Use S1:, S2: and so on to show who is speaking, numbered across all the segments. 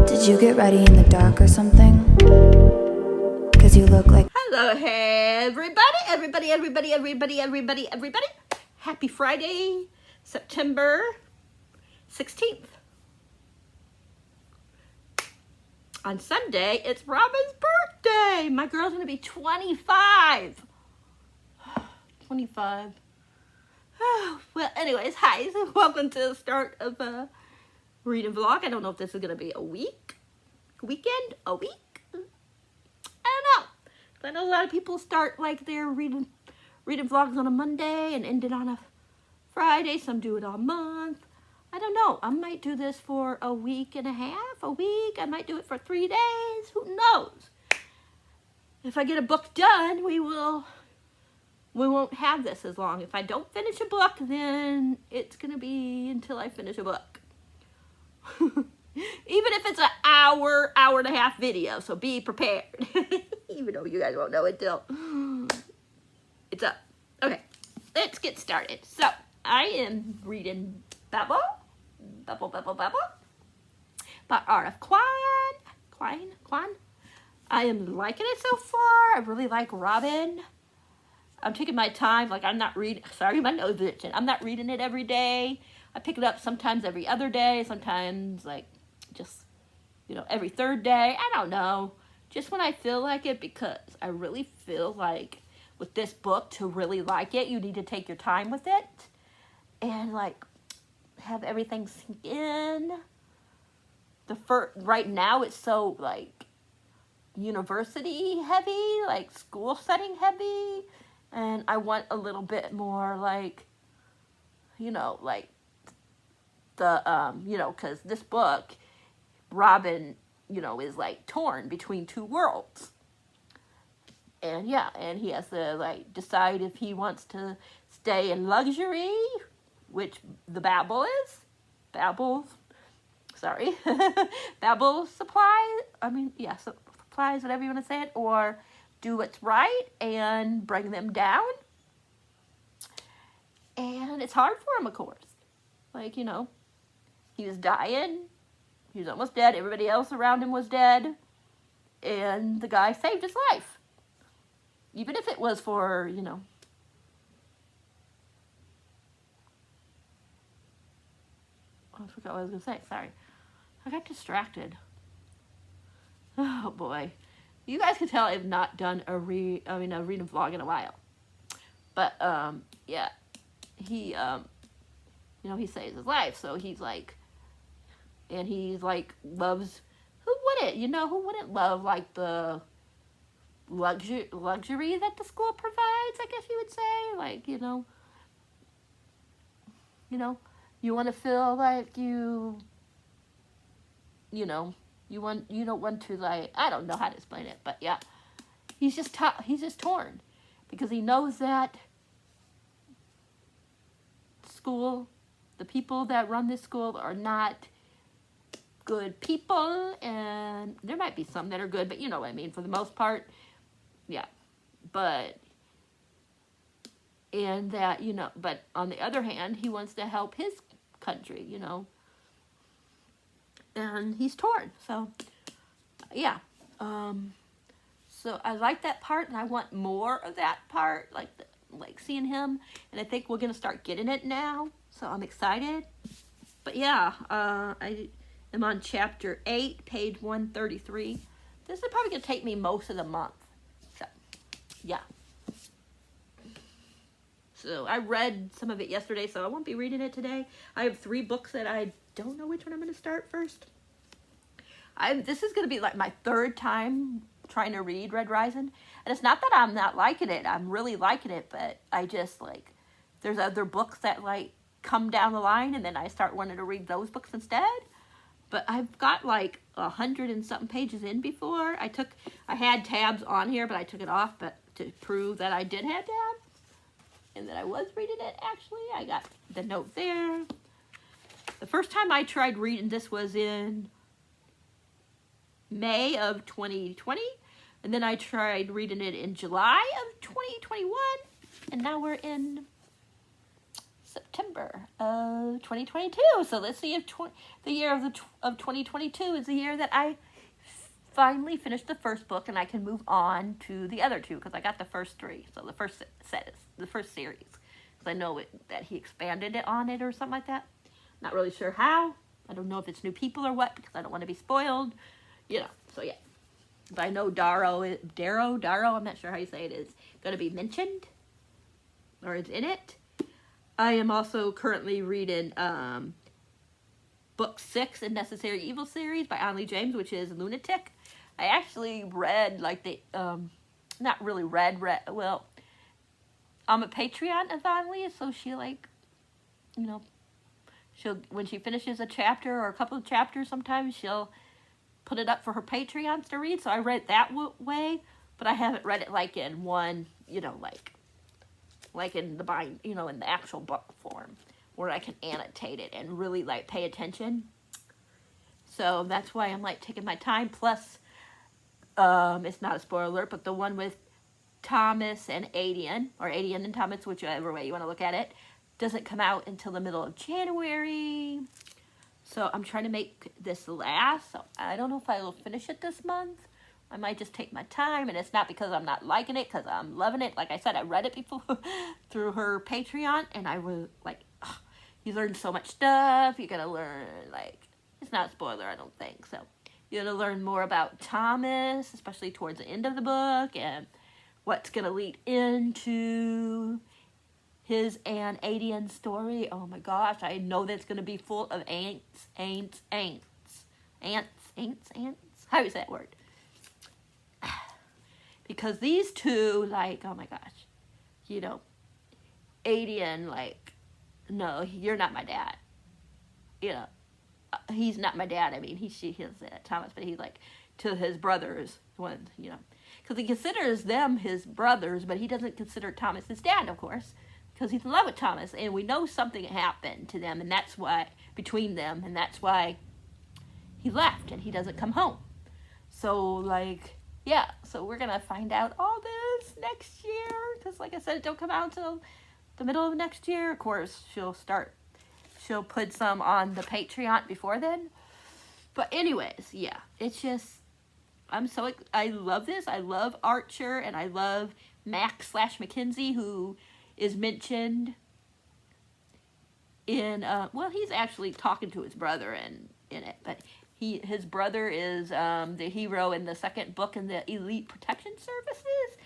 S1: Did you get ready in the dark or something? Cause you look like...
S2: Hello, everybody. Happy Friday, September 16th. On Sunday, it's Robin's birthday. My girl's gonna be 25. 25. Well, anyways, hi. So welcome to the start of a reading vlog. I don't know if this is gonna be a week, weekend, a week. I don't know. I know a lot of people start like their reading vlogs on a Monday and end it on a Friday. Some do it all month. I don't know. I might do this for a week and a half, a week. I might do it for 3 days. Who knows? If I get a book done, we won't have this as long. If I don't finish a book, then it's gonna be until I finish a book. Even if it's an hour and a half video, so be prepared. Even though you guys won't know until it's up. Okay, let's get started. So, I am reading Babel by R.F. Kuang. I am liking it so far. I really like Robin. I'm taking my time. Like, I'm not reading. Sorry, my nose is itching. I'm not reading it every day. I pick it up sometimes every other day. Sometimes, like, just, every third day. I don't know. Just when I feel like it, because I really feel like with this book, to really like it, you need to take your time with it. And, like, have everything sink in. Right now, it's so, like, university heavy, like, school setting heavy. And I want a little bit more, like, like, the, because this book, Robin, is, like, torn between two worlds. And, yeah, and he has to, like, decide if he wants to stay in luxury, which the Babel is. Babel supply. Supplies, whatever you want to say it. Or do what's right and bring them down. And it's hard for him, of course. Like, he was dying. He was almost dead. Everybody else around him was dead. And the guy saved his life. Even if it was for, I forgot what I was going to say. Sorry. I got distracted. Oh, boy. You guys can tell I've not done a reading vlog in a while. But, yeah. He, he saves his life. So he's like, and he's like, loves, who wouldn't love, like, the luxury that the school provides, I guess you would say. Like, you want to feel like you don't want to, like, I don't know how to explain it, but yeah, he's just torn because he knows that school, the people that run this school are not good people, and there might be some that are good, but you know what I mean, for the most part, yeah, and that, but on the other hand, he wants to help his country, and he's torn. So, yeah. So I like that part, and I want more of that part, like seeing him, and I think we're going to start getting it now, so I'm excited. But yeah, I am on chapter 8, page 133. This is probably going to take me most of the month. So, yeah. So I read some of it yesterday, so I won't be reading it today. I have 3 books that I don't know which one I'm going to start first. This is going to be like my 3rd time trying to read Red Rising. And it's not that I'm not liking it. I'm really liking it, but I just, like, there's other books that, like, come down the line, and then I start wanting to read those books instead. But I've got, like, 100 and something pages in before. I had tabs on here, but I took it off, but to prove that I did have tabs. And that I was reading it, actually. I got the note there. The first time I tried reading this was in May of 2020. And then I tried reading it in July of 2021. And now we're in September of 2022. So let's see if the year of 2022 is the year that I finally finish the first book and I can move on to the other two, because I got the first three. So the first set is the first series, because I know that he expanded it on it or something like that. Not really sure how. I don't know if it's new people or what, because I don't want to be spoiled. So yeah. But I know Darrow, I'm not sure how you say it, is going to be mentioned, or is in it. I am also currently reading book 6 in Necessary Evil series by Onley James, which is Lunatic. I actually read, not really read, well, I'm a Patreon of Onley, so she, she'll, when she finishes a chapter or a couple of chapters, sometimes she'll put it up for her Patreons to read, so I read it that way, but I haven't read it in one, like in the bind, in the actual book form, where I can annotate it and really pay attention. So that's why I'm taking my time. Plus, it's not a spoiler alert, but the one with Thomas and Adian, or Adian and Thomas, whichever way you want to look at it, doesn't come out until the middle of January. So I'm trying to make this last. So I don't know if I will finish it this month. I might just take my time, and it's not because I'm not liking it, because I'm loving it. Like I said, I read it before through her Patreon, and I was you learn so much stuff. You're gonna learn, it's not a spoiler, I don't think. So you're gonna learn more about Thomas, especially towards the end of the book, and what's gonna lead into his and Adian's story. Oh my gosh, I know that's gonna be full of ants. How is that word? Because these two, oh my gosh, Adian, no, you're not my dad. He's not my dad. I mean, he's Thomas, but he's to his brothers, because he considers them his brothers, but he doesn't consider Thomas his dad, of course, because he's in love with Thomas, and we know something happened to them, and that's why, between them, and that's why he left, and he doesn't come home. So, yeah, so we're going to find out all this next year, because like I said, it don't come out until the middle of next year. Of course, she'll put some on the Patreon before then. But anyways, yeah, it's just, I love this. I love Archer, and I love Max/Mackenzie, who is mentioned in, he's actually talking to his brother in it, but his brother is the hero in the second book in the Elite Protection Services,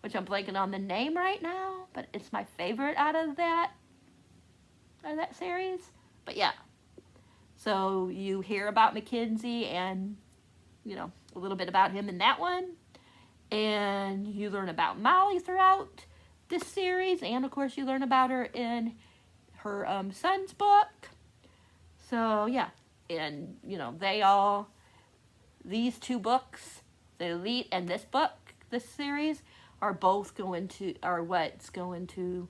S2: which I'm blanking on the name right now, but it's my favorite out of that series. But yeah, so you hear about Mackenzie and, a little bit about him in that one, and you learn about Molly throughout this series, and of course you learn about her in her son's book. So yeah. And, these two books, the Elite and this series, are what's going to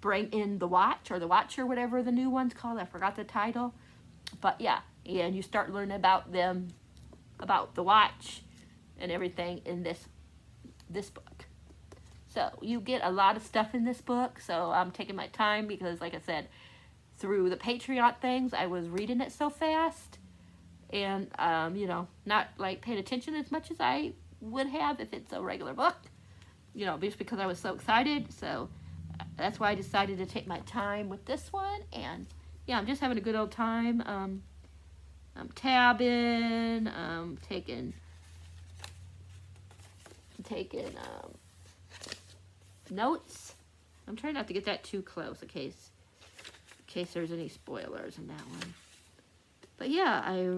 S2: bring in the Watch, or the Watcher, whatever the new one's called. I forgot the title. But yeah, and you start learning about them, about the Watch and everything in this book. So you get a lot of stuff in this book, so I'm taking my time because, like I said, through the Patreon things, I was reading it so fast, and, not, paying attention as much as I would have if it's a regular book, just because I was so excited. So that's why I decided to take my time with this one, and, yeah, I'm just having a good old time. I'm tabbing, taking notes. I'm trying not to get that too close in case there's any spoilers in that one. But yeah,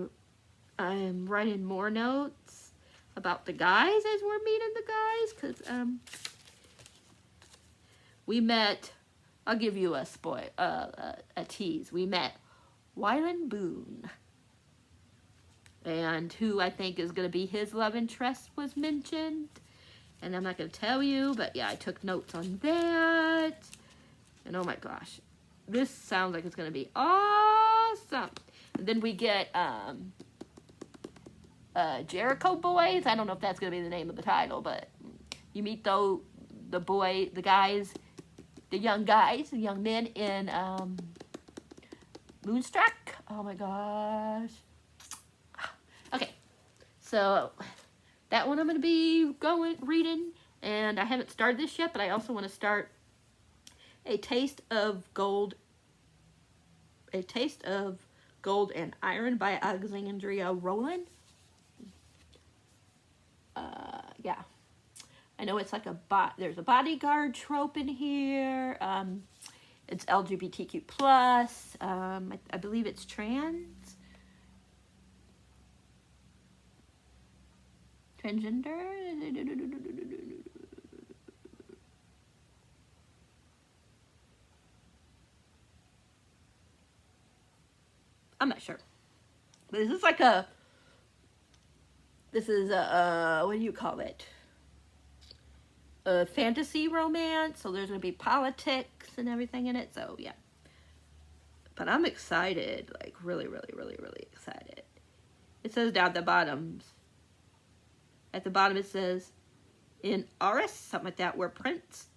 S2: I'm writing more notes about the guys as we're meeting the guys, because we met, I'll give you a tease. We met Wyland Boone, and who I think is going to be his love interest was mentioned, and I'm not going to tell you, but yeah, I took notes on that, and oh my gosh, this sounds like it's going to be awesome. And then we get Jericho Boys. I don't know if that's going to be the name of the title, but you meet the young men in Moonstruck. Oh my gosh. Okay, so that one I'm going to be reading, and I haven't started this yet, but I also want to start A Taste of Gold and Iron by Alexandria Rowland. Yeah. I know it's like there's a bodyguard trope in here. It's LGBTQ+. I believe it's trans. Transgender? I'm not sure. But this is like what do you call it? A fantasy romance, so there's going to be politics and everything in it, so yeah. But I'm excited, like really, really, really, really excited. It says down at the bottom it says, in Aris, something like that, where prince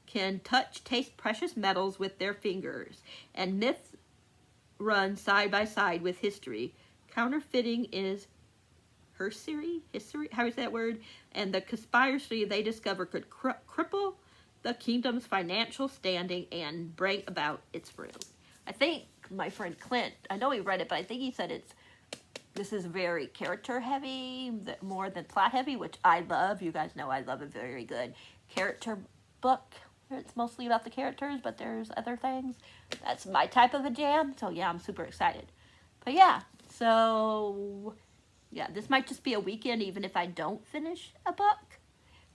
S2: can taste precious metals with their fingers, and myths run side by side with history. Counterfeiting is history, how is that word? And the conspiracy they discover could cripple the kingdom's financial standing and bring about its ruin. I think my friend Clint, I know he read it, but I think he said this is very character heavy, more than plot heavy, which I love. You guys know I love a very good character book. It's mostly about the characters, but there's other things. That's my type of a jam, so yeah, I'm super excited. But yeah, so yeah, this might just be a weekend, even if I don't finish a book.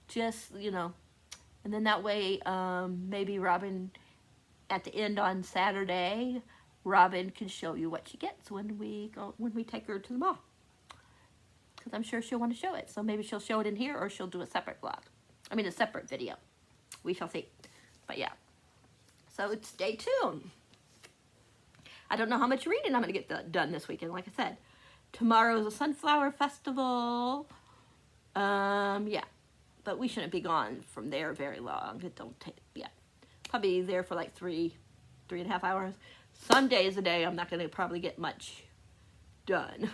S2: Just, and then that way, maybe Robin, at the end on Saturday, Robin can show you what she gets when we take her to the mall. Because I'm sure she'll want to show it. So maybe she'll show it in here, or she'll do a separate a separate video. We shall see. But yeah. So stay tuned. I don't know how much reading I'm going to get done this weekend, like I said. Tomorrow's a Sunflower Festival. Yeah. But we shouldn't be gone from there very long. It don't take, yeah. Probably there for like 3.5 hours. Sunday is a day I'm not going to probably get much done,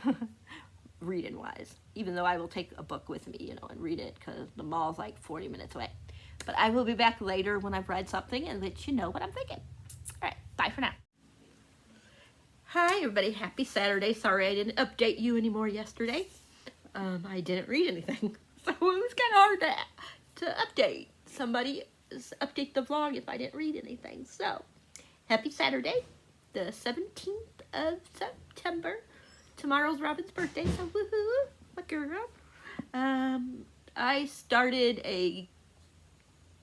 S2: reading-wise. Even though I will take a book with me, and read it, because the mall's like 40 minutes away. But I will be back later when I've read something and let you know what I'm thinking. All right, bye for now. Hi, everybody. Happy Saturday. Sorry I didn't update you anymore yesterday. I didn't read anything, so it was kind of hard to update update the vlog if I didn't read anything. So, happy Saturday, the 17th of September. Tomorrow's Robin's birthday, so woohoo, my girl. I started A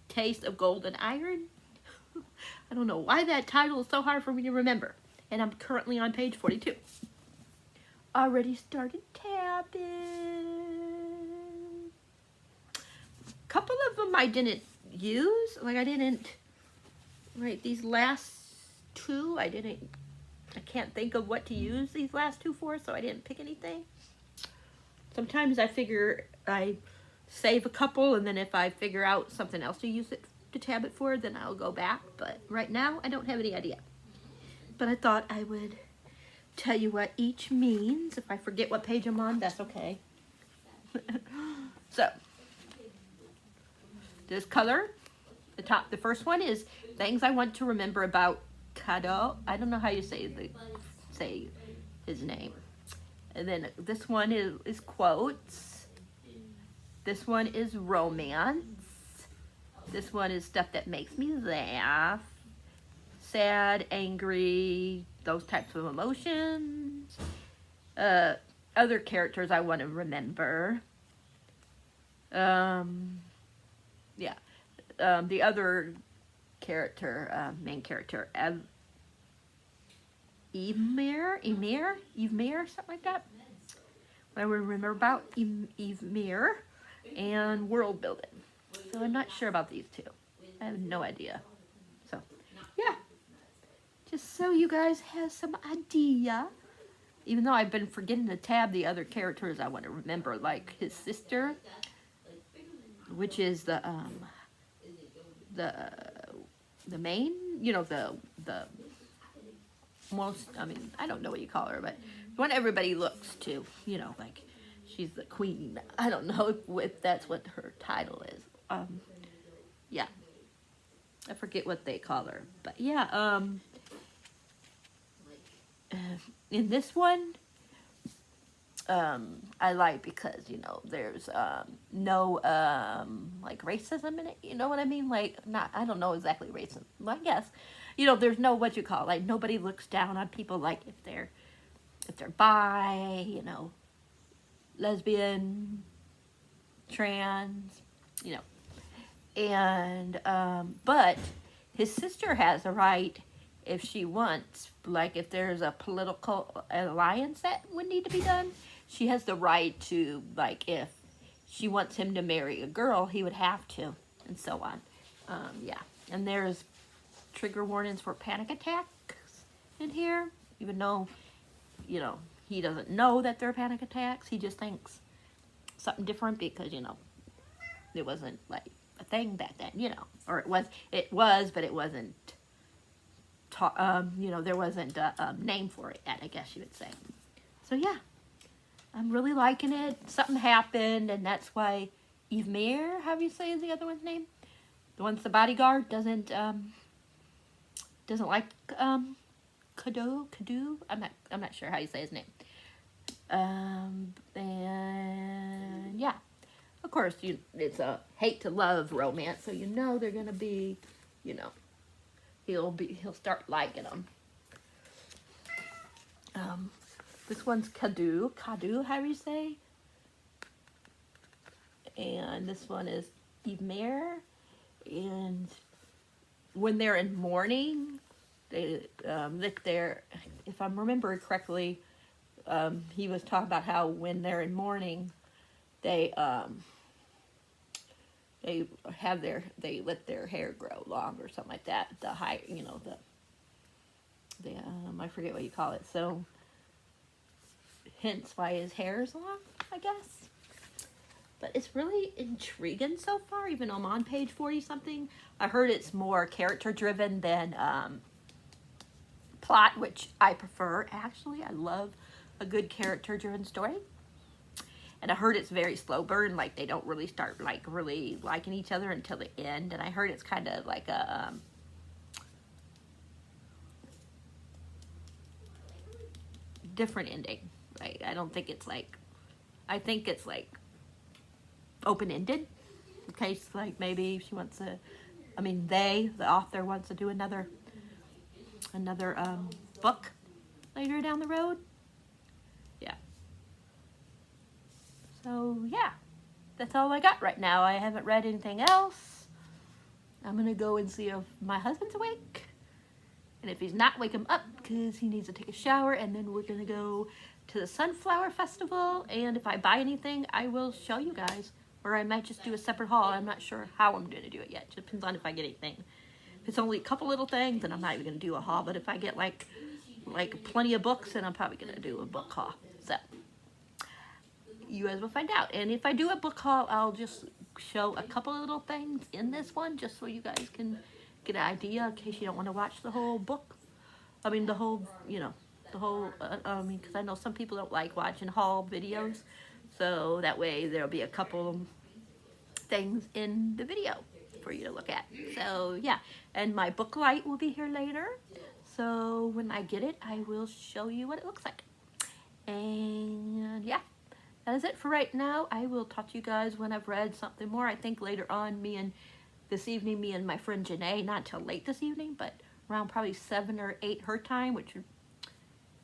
S2: Taste of Gold and Iron. I don't know why that title is so hard for me to remember. And I'm currently on page 42. Already started tabbing. A couple of them I didn't use. These last two, I can't think of what to use these last two for, so I didn't pick anything. Sometimes I figure I save a couple, and then if I figure out something else to tab it for, then I'll go back. But right now, I don't have any idea. But I thought I would tell you what each means. If I forget what page I'm on, that's okay. So, this color, the first one is things I want to remember about Kado. I don't know how you say his name. And then this one is quotes. This one is romance. This one is stuff that makes me laugh. Sad, angry, those types of emotions. Other characters I want to remember. The other character, main character, Evemir, something like that. What I remember about Evemir, and world building. So I'm not sure about these two. I have no idea. So, yeah. Just so you guys have some idea. Even though I've been forgetting to tab the other characters I want to remember, like his sister, which is the main, most, I mean, I don't know what you call her, but what everybody looks to, you know, like she's the queen. I don't know if that's what her title is. Yeah, I forget what they call her, but yeah, in this one, I like because, you know, there's no like racism in it, you know what I mean? Like, not, I don't know exactly racism, I guess, you know, there's no, what you call it, like, nobody looks down on people, like, if they're bi, you know, lesbian, trans, you know, and but his sister has a right, if she wants, like if there's a political alliance that would need to be done, she has the right to, like, if she wants him to marry a girl, he would have to, and so on. Yeah, and there's trigger warnings for panic attacks in here, even though, you know, he doesn't know that they're panic attacks. He just thinks something different because, you know, it wasn't like a thing back then, you know, or it was, but it wasn't, you know, there wasn't a name for it yet, I guess you would say. So yeah, I'm really liking it. Something happened, and that's why Yvemir, how do you say is the other one's name? The one's the bodyguard, doesn't like Kadu. I'm not sure how you say his name. And yeah, of course, it's a hate to love romance, so you know they're gonna be, you know, he'll start liking them. This one's Kadu, how do you say? And this one is Yvemir, and when they're in mourning, they if I'm remembering correctly, he was talking about how when they're in mourning, they let their hair grow long or something like that. The high, you know, the I forget what you call it. So hence why his hair is long, I guess. But it's really intriguing so far, even though I'm on page 40 something. I heard it's more character driven than plot, which I prefer, actually. I love a good character driven story. And I heard it's very slow burn, like they don't really start like really liking each other until the end. And I heard it's kind of like a different ending. Right? I don't think it's like, I think it's like open-ended. In case like maybe she wants to, I mean the author wants to do another book later down the road. Yeah. So yeah, that's all I got right now. I haven't read anything else. I'm gonna go and see if my husband's awake, and if he's not, wake him up because he needs to take a shower, and then we're gonna go to the Sunflower Festival, and if I buy anything, I will show you guys, or I might just do a separate haul. I'm not sure how I'm gonna do it yet. It depends on if I get anything. If it's only a couple little things, then I'm not even gonna do a haul, but if I get like plenty of books, then I'm probably gonna do a book haul. So you guys will find out. And if I do a book haul, I'll just show a couple of little things in this one, just so you guys can get an idea in case you don't want to watch the whole book. I mean, the whole, you know, the whole, I mean, because I know some people don't like watching haul videos. So that way there'll be a couple things in the video for you to look at. So yeah, and my book light will be here later. So when I get it, I will show you what it looks like. And yeah, that is it for right now. I will talk to you guys when I've read something more. I think later on, this evening, me and my friend Janae, not till late this evening, but around probably 7 or 8 her time,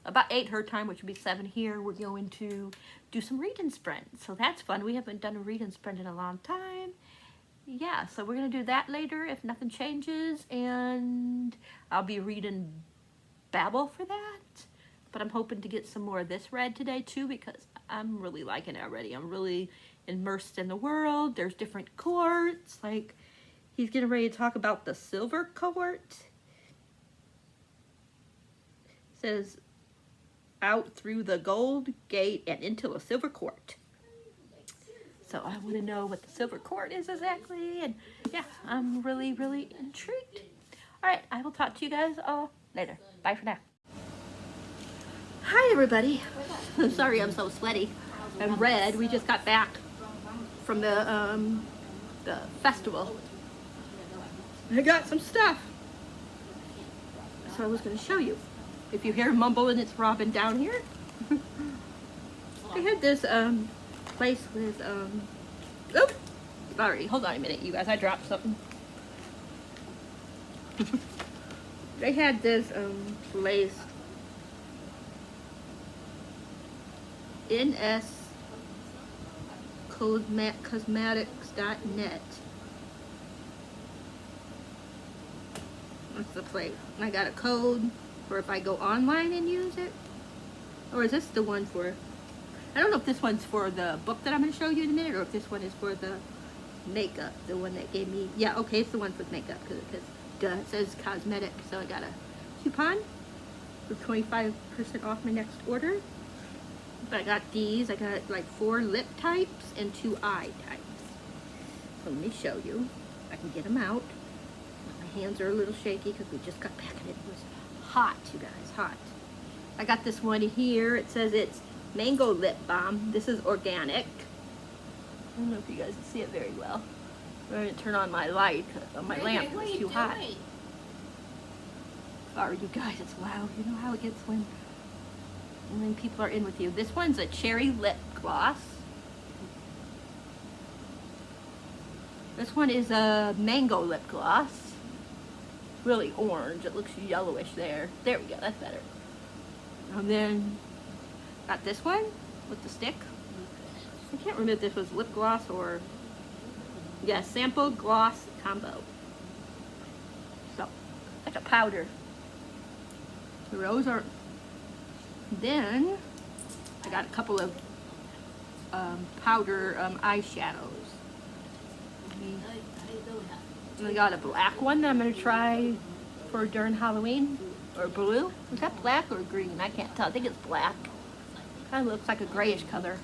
S2: about 8 her time, which would be 7 here, we're going to do some reading sprints. So that's fun. We haven't done a reading sprint in a long time. Yeah, so we're going to do that later if nothing changes, and I'll be reading Babel for that. But I'm hoping to get some more of this read today too, because I'm really liking it already. I'm really immersed in the world. There's different courts. Like, he's getting ready to talk about the silver court. It says, out through the gold gate and into a silver court. So I want to know what the silver court is exactly. And yeah, I'm really, really intrigued. All right, I will talk to you guys all later. Bye for now. Hi everybody. Sorry I'm so sweaty and red. We just got back from the festival. I got some stuff. So I was going to show you. If you hear mumbling, it's Robin down here. I had this place with oops, sorry, hold on a minute you guys, I dropped something. They had this place, nscosmetics.net. That's the place. And I got a code for if I go online and use it. Or is this the one for, I don't know if this one's for the book that I'm going to show you in a minute, or if this one is for the makeup, the one that gave me, yeah, okay, it's the one for makeup, because it says cosmetic, so I got a coupon for 25% off my next order. But I got these, I got like 4 lip types and 2 eye types. So let me show you, if I can get them out. My hands are a little shaky because we just got back and it was hot, you guys, hot. I got this one here, it says it's Mango Lip Balm. This is organic. I don't know if you guys can see it very well. I'm going to turn on my light on my lamp. It's too hot. Sorry, you guys, it's loud. You know how it gets when people are in with you. This one's a cherry lip gloss. This one is a mango lip gloss. Really orange. It looks yellowish there. There we go. That's better. And then got this one with the stick. I can't remember if this was lip gloss or, yeah, sample gloss combo. So, like a powder. The rose are, then I got a couple of powder eyeshadows. And I got a black one that I'm going to try for during Halloween. Or blue. Is that black or green? I can't tell. I think it's black. Kind of looks like a grayish color.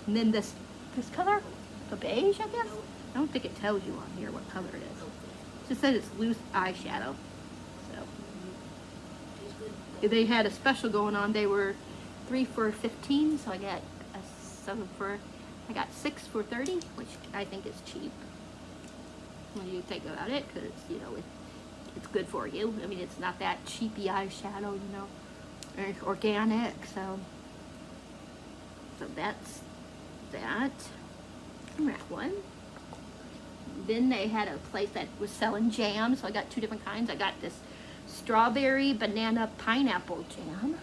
S2: And then this color, a beige, I guess. I don't think it tells you on here what color it is. It just says it's loose eyeshadow. So they had a special going on. They were 3 for $15, so I got I got 6 for $30, which I think is cheap when you think about it, because you know it's good for you. I mean, it's not that cheapy eyeshadow, you know. It's organic, so that's that. And that one. Then they had a place that was selling jam, so I got 2 different kinds. I got this strawberry banana pineapple jam,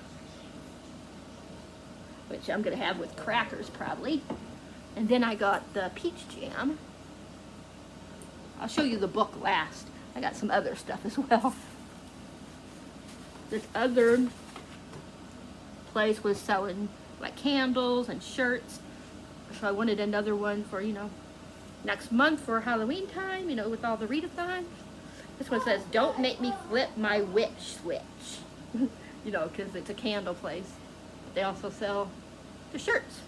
S2: which I'm gonna have with crackers probably. And then I got the peach jam. I'll show you the book last. I got some other stuff as well. This other place was selling like candles and shirts. So I wanted another one for, you know, next month for Halloween time, you know, with all the readathons. This one says, "Don't make me flip my witch switch." You know, because it's a candle place. But they also sell the shirts.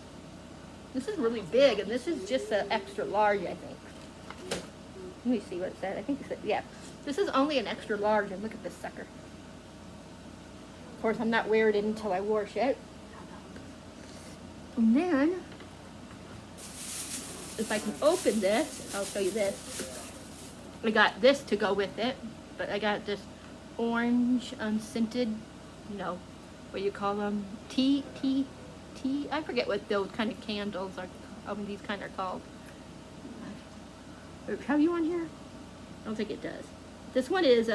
S2: This is really big, and this is just an extra large, I think. Let me see what it said. I think it said, yeah. This is only an extra large, and look at this sucker. Of course, I'm not wearing it until I wash it. And then, if I can open this, I'll show you this. I got this to go with it, but I got this orange unscented, you know, what you call them, tea, I forget what those kind of candles are, these kind are called. Have you on here? I don't think it does. This one is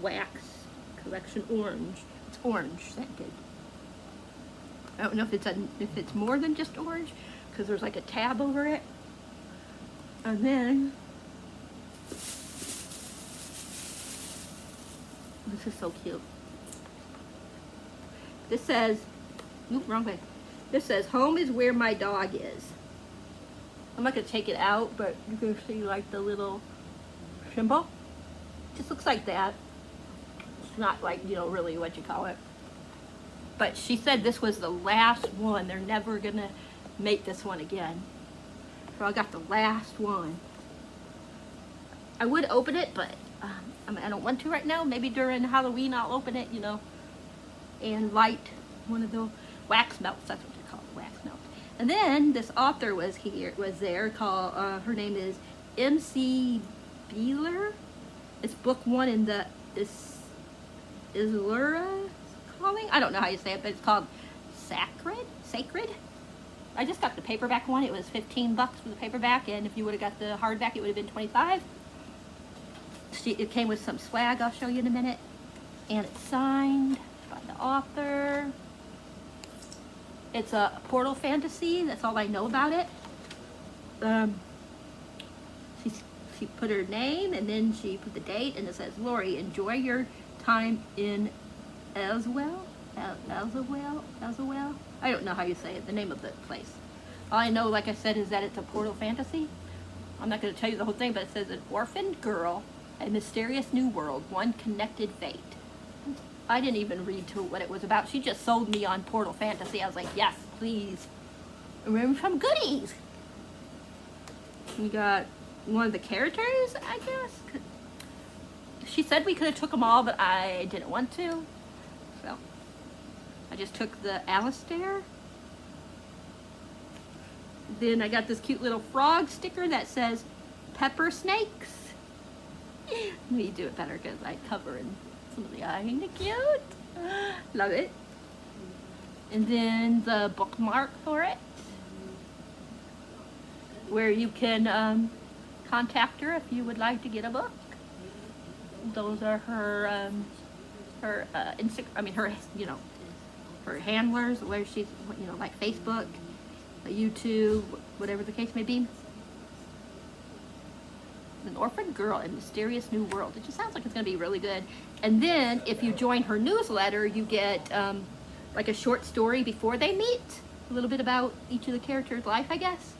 S2: Wax Collection Orange. It's orange scented. I don't know if it's more than just orange, because there's like a tab over it. And then this is so cute. This says, oop, wrong way. This says, "Home is where my dog is." I'm not going to take it out, but you can see like the little symbol. Just looks like that. It's not like, you know, really what you call it. But she said this was the last one. They're never going to make this one again. So I got the last one. I would open it, but I don't want to right now. Maybe during Halloween I'll open it, you know. and light, one of the wax melts. That's what they're called, wax melts. And then this author was there, called, her name is M.C. Beeler. It's book 1 in the Islura calling. I don't know how you say it, but it's called Sacred. I just got the paperback one. It was $15 for the paperback, and if you would have got the hardback, it would have been $25. It came with some swag I'll show you in a minute, and it's signed by the author. It's a portal fantasy. That's all I know about it. She put her name, and then she put the date, and it says, Lori, enjoy your time in Elsewell. I don't know how you say it, the name of the place. All I know, like I said, is that it's a portal fantasy. I'm not going to tell you the whole thing, but it says an orphaned girl, a mysterious new world, one connected fate. I didn't even read to what it was about. She just sold me on portal fantasy. I was like, yes, please. Remember some goodies. We got one of the characters, I guess. She said we could have took them all, but I didn't want to. So I just took the Alistair. Then I got this cute little frog sticker that says pepper snakes. Let me do it better because I cover in some of the eye. Ain't it cute? Love it. And then the bookmark for it, where you can contact her if you would like to get a book. Those are her her handlers, where she's, like Facebook, YouTube, whatever the case may be. An orphaned girl in mysterious new world. It just sounds like it's going to be really good. And then if you join her newsletter, you get like a short story before they meet, a little bit about each of the characters' life, I guess,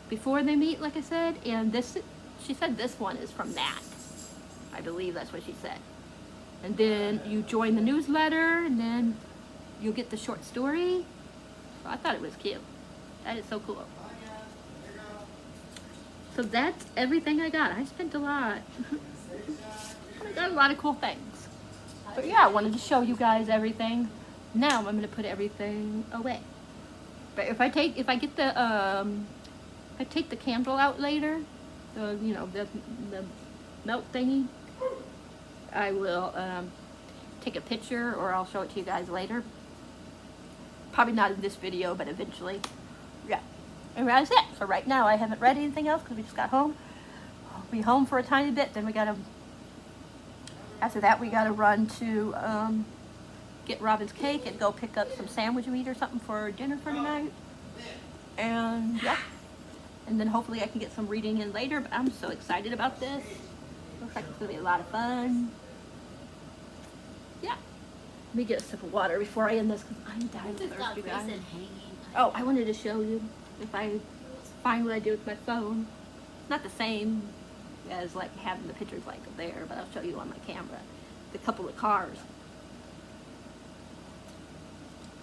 S2: before they meet, like I said. And this, she said this one is from that. I believe that's what she said. And then you join the newsletter, and then you'll get the short story. So I thought it was cute. That is so cool. So that's everything I got. I spent a lot. I got a lot of cool things. But yeah, I wanted to show you guys everything. Now I'm going to put everything away. But if I take the candle out later, the melt thingy, I will take a picture, or I'll show it to you guys later. Probably not in this video, but eventually. Yeah. And that's it. So right now I haven't read anything else because we just got home. I'll be home for a tiny bit. Then after that we gotta run to get Robin's cake and go pick up some sandwich meat or something for dinner for tonight. And yeah. And then hopefully I can get some reading in later, but I'm so excited about this. Looks like it's gonna be a lot of fun. Yeah. Let me get a sip of water before I end this because I'm dying of thirst, you guys. Oh, I wanted to show you, if I find what I do with my phone. It's not the same as like having the pictures like there, but I'll show you on my camera. The couple of cars.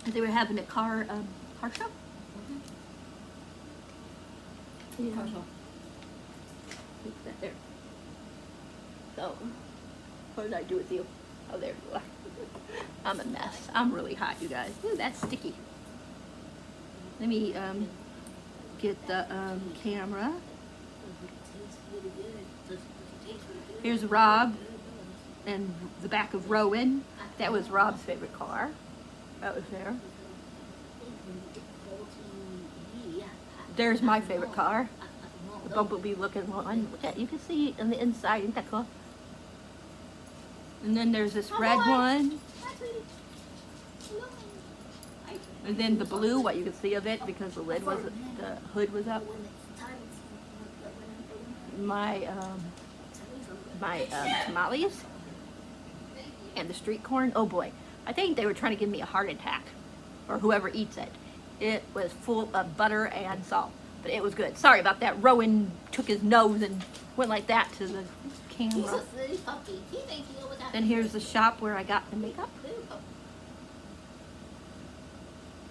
S2: They were having a car show. Yeah. Car show. Look at that there. So, what did I do with you? Oh, there you are. I'm a mess. I'm really hot, you guys. Ooh, that's sticky. Let me get the camera. Here's Rob and the back of Rowan. That was Rob's favorite car. That was there. There's my favorite car. The bumblebee looking one. Look at, you can see on the inside. Isn't that cool? And then there's this red one. And then the blue, what you can see of it because the hood was up. My tamales and the street corn. Oh boy, I think they were trying to give me a heart attack, or whoever eats it. It was full of butter and salt, but it was good. Sorry about that. Rowan took his nose and went like that to the camera. Then here's the shop where I got the makeup.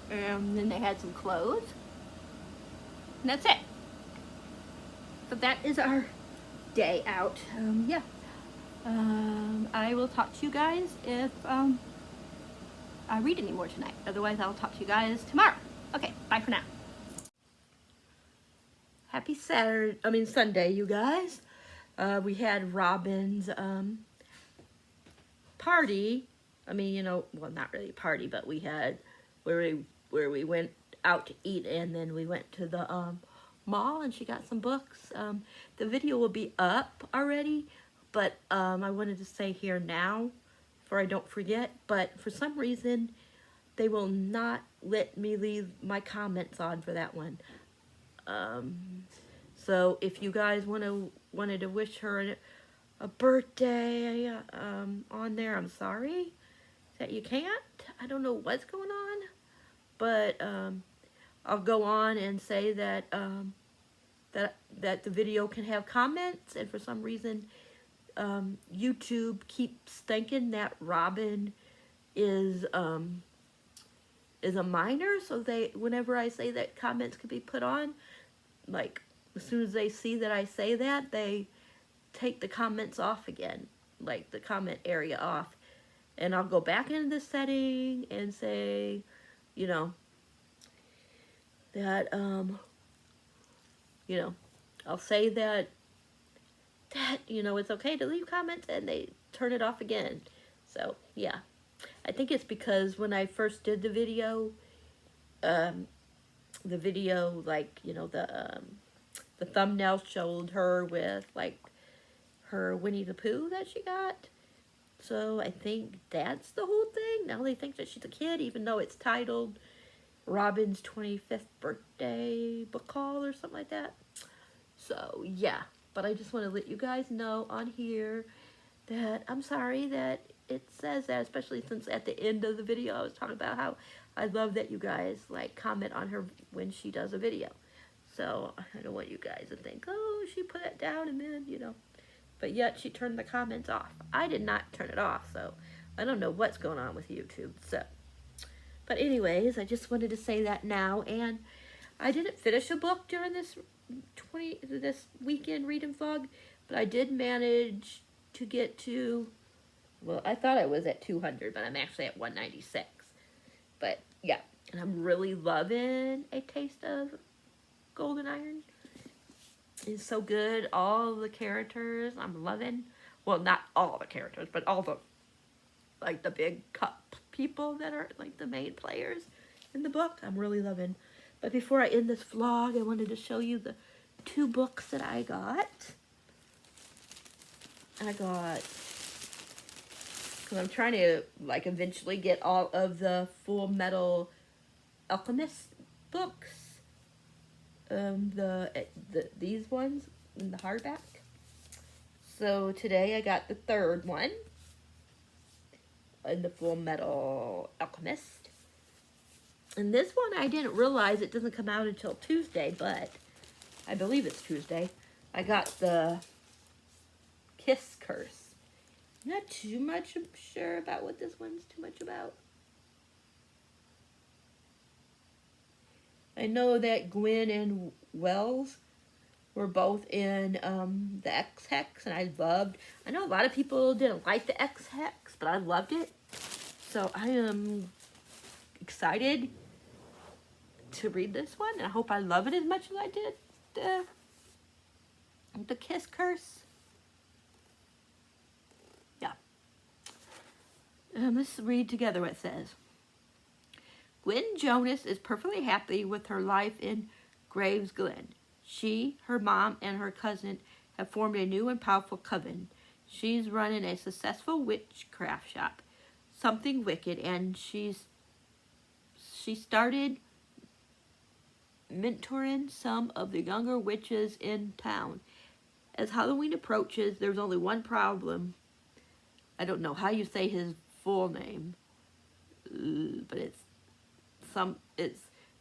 S2: And then they had some clothes. And that's it. So that is our day out. Yeah. I will talk to you guys if read anymore tonight. Otherwise, I'll talk to you guys tomorrow. Okay, bye for now. Happy Sunday, you guys. We had Robin's party. I mean, you know, well, not really a party, but we had where we went out to eat, and then we went to the mall, and she got some books. The video will be up already, but I wanted to say here now, for I don't forget. But for some reason, they will not let me leave my comments on for that one. So if you guys wanted to wish her a birthday on there, I'm sorry that you can't. I don't know what's going on, but I'll go on and say that that the video can have comments, and for some reason YouTube keeps thinking that Robin is a minor, so whenever I say that comments could be put on, like as soon as they see that I say that, they take the comments off again, like the comment area off. And I'll go back into the setting and say, you know, that, you know, I'll say that, you know, it's okay to leave comments, and they turn it off again. So, yeah. I think it's because when I first did the video, like, you know, the thumbnail showed her with, like, her Winnie the Pooh that she got. So I think that's the whole thing. Now they think that she's a kid, even though it's titled Robin's 25th birthday book haul or something like that. So, yeah. But I just want to let you guys know on here that I'm sorry that it says that, especially since at the end of the video I was talking about how I love that you guys, like, comment on her when she does a video. So I don't want you guys to think, oh, she put it down and then, you know. But yet she turned the comments off. I did not turn it off, so I don't know what's going on with YouTube. So, but anyways, I just wanted to say that now. And I didn't finish a book during this weekend reading vlog, but I did manage to get to, well, I thought I was at 200, but I'm actually at 196. But yeah, and I'm really loving A Taste of Golden Iron. It's so good. All the characters I'm loving. Well, not all the characters, but all the, like, the big cup people that are, like, the main players in the book, I'm really loving. But before I end this vlog, I wanted to show you the 2 books that I got. Because I'm trying to, like, eventually get all of the Full Metal Alchemist books. These ones in the hardback. So today I got the 3rd one in the Full Metal Alchemist. And this one I didn't realize it doesn't come out until Tuesday, but I believe it's Tuesday. I got the Kiss Curse. Not too much sure about what this one's too much about. I know that Gwen and Wells were both in the X-Hex, and I know a lot of people didn't like the X-Hex, but I loved it. So I am excited to read this one, and I hope I love it as much as I did the Kiss Curse. Yeah. Let's read together what it says. Gwen Jonas is perfectly happy with her life in Graves Glen. She, her mom, and her cousin have formed a new and powerful coven. She's running a successful witchcraft shop, Something Wicked, and she started mentoring some of the younger witches in town. As Halloween approaches, there's only one problem. I don't know how you say his full name, but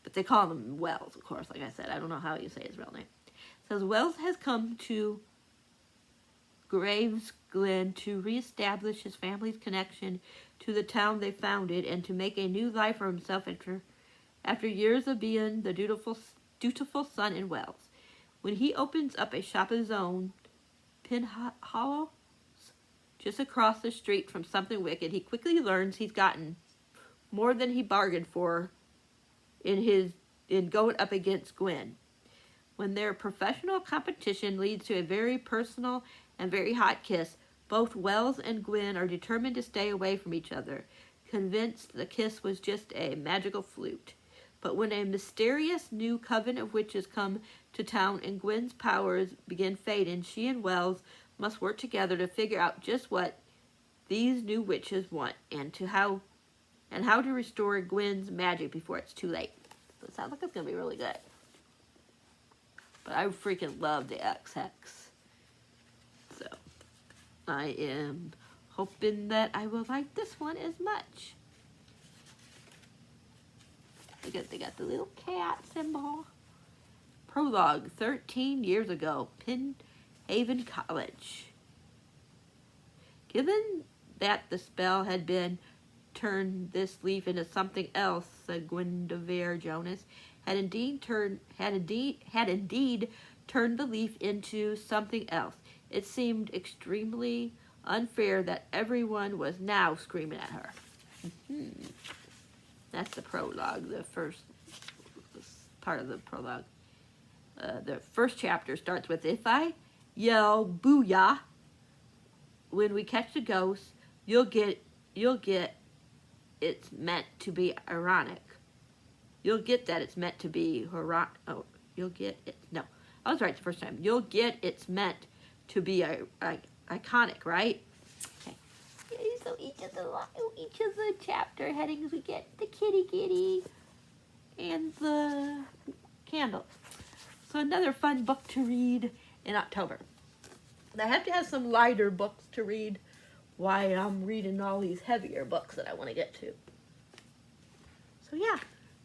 S2: but they call him Wells, of course, like I said. I don't know how you say his real name. It says, Wells has come to Graves Glen to reestablish his family's connection to the town they founded and to make a new life for himself after years of being the dutiful son in Wells. When he opens up a shop of his own, Pin Hollow, just across the street from Something Wicked, he quickly learns he's gotten more than he bargained for in going up against Gwen. When their professional competition leads to a very personal and very hot kiss, both Wells and Gwen are determined to stay away from each other, convinced the kiss was just a magical fluke. But when a mysterious new coven of witches come to town and Gwen's powers begin fading, she and Wells must work together to figure out just what these new witches want and how to restore Gwen's magic before it's too late. So it sounds like it's going to be really good. But I freaking love the X-Hex. So I am hoping that I will like this one as much. They got the little cat symbol. Prologue, 13 years ago, Penn Haven College. Given that the spell had been turned this leaf into something else, said Guinevere Jonas, had indeed turned the leaf into something else. It seemed extremely unfair that everyone was now screaming at her. That's the prologue, the first part of the prologue. The first chapter starts with, if I yell booyah when we catch the ghost, you'll get it's meant to be ironic. You'll get that it's meant to be you'll get it. No, I was right the first time. You'll get it's meant to be iconic, right? Okay. So each of the chapter headings, we get the kitty and the candles. So another fun book to read in October. I have to have some lighter books to read while I'm reading all these heavier books that I want to get to. So yeah,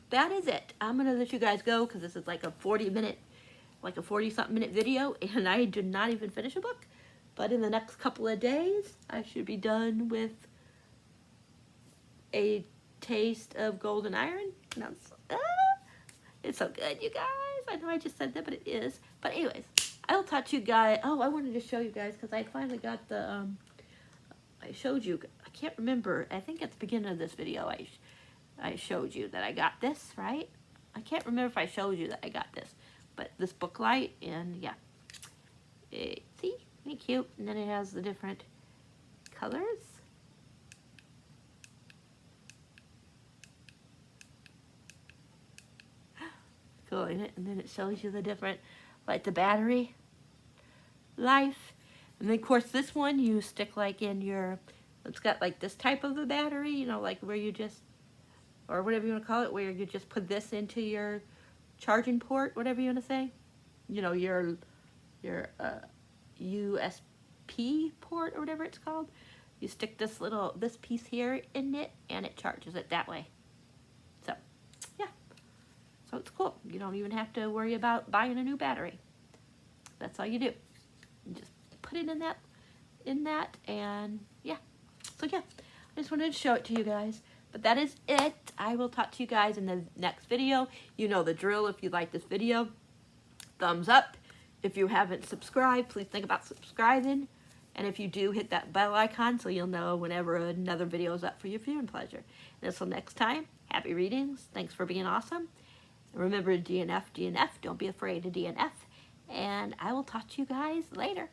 S2: that is it. I'm going to let you guys go because this is like a 40-something minute video, and I did not even finish a book. But in the next couple of days, I should be done with A Taste of Golden Iron. It's so good, you guys. I know I just said that, but it is. But anyways, I'll talk to you guys. Oh, I wanted to show you guys because I finally got the, I showed you, I can't remember. I think at the beginning of this video, I showed you that I got this, right? I can't remember if I showed you that I got this. But this book light, and yeah. See? Isn't it cute? And then it has the different colors. Cool, isn't it? And then it shows you the different, like the battery life. And then, of course, this one you stick like in your, it's got like this type of a battery, you know, like where you just, or whatever you want to call it, where you just put this into your charging port, whatever you want to say. You know, your USB port or whatever it's called. You stick this piece here in it and it charges it that way. So, yeah. So it's cool. You don't even have to worry about buying a new battery. That's all you do. You just put it in that and yeah. So yeah, I just wanted to show it to you guys. But that is it. I will talk to you guys in the next video. You know the drill. If you like this video, thumbs up. If you haven't subscribed, please think about subscribing. And if you do, hit that bell icon so you'll know whenever another video is up for your viewing pleasure. And until next time, happy readings. Thanks for being awesome. And remember, DNF. Don't be afraid to DNF. And I will talk to you guys later.